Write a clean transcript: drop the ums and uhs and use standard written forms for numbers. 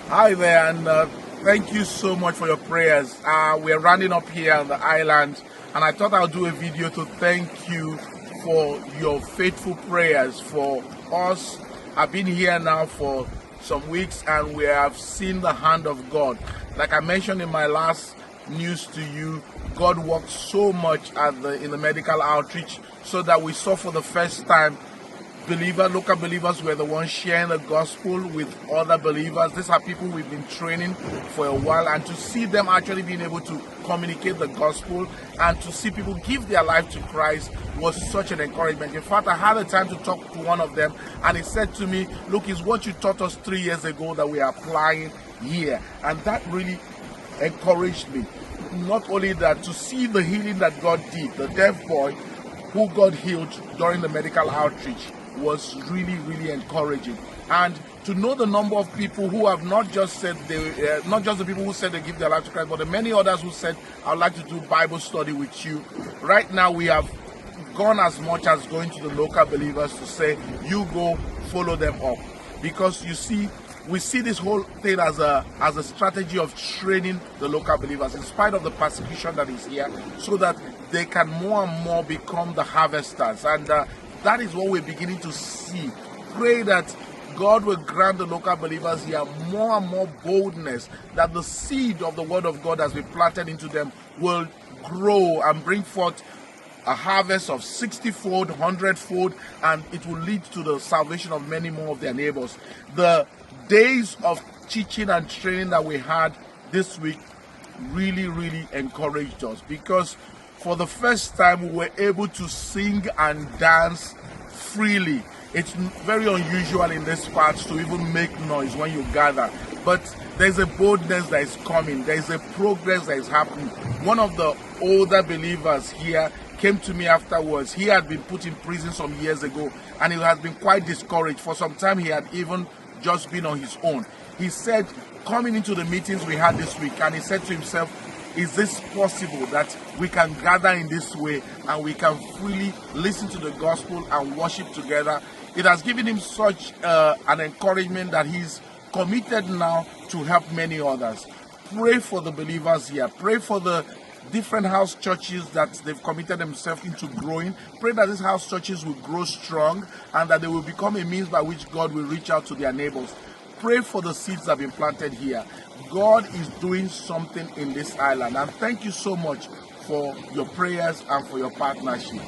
Hi there, and thank you so much for your prayers. We're running up here on the island, and I thought I'll do a video to thank you for your faithful prayers for us. I've been here now for some weeks, and we have seen the hand of God. Like I mentioned in my last news to you, God worked so much in the medical outreach, so that we saw for the first time local believers were the ones sharing the gospel with other believers. These are people we've been training for a while, and to see them actually being able to communicate the gospel and to see people give their life to Christ was such an encouragement. In fact, I had a time to talk to one of them, and he said to me, "Look, it's what you taught us 3 years ago that we are applying here." And that really encouraged me. Not only that, to see the healing that God did, the deaf boy who God healed during the medical outreach was really encouraging. And to know the number of people who have not just said not just the people who said they give their life to Christ, but the many others who said, "I'd like to do Bible study with you." Right now we have gone as much as going to the local believers to say, "You go follow them up," because you see, we see this whole thing as a strategy of training the local believers in spite of the persecution that is here, so that they can more and more become the harvesters. And that is what we're beginning to see. Pray that God will grant the local believers here more and more boldness, that the seed of the word of God has been planted into them will grow and bring forth a harvest of 60-fold, 100-fold, and it will lead to the salvation of many more of their neighbors. The days of teaching and training that we had this week really encouraged us, because for the first time we were able to sing and dance freely. It's very unusual in this part to even make noise when you gather, but there's a boldness that is coming. There's a progress that is happening. One of the older believers here came to me afterwards. He had been put in prison some years ago, and he has been quite discouraged. For some time he had even just been on his own. He said, coming into the meetings we had this week, and he said to himself, "Is this possible that we can gather in this way and we can freely listen to the gospel and worship together?" It has given him such an encouragement that he's committed now to help many others. Pray for the believers here. Pray for the different house churches that they've committed themselves into growing. Pray that these house churches will grow strong and that they will become a means by which God will reach out to their neighbors. Pray for the seeds that have been planted here. God is doing something in this island, and thank you so much for your prayers and for your partnership.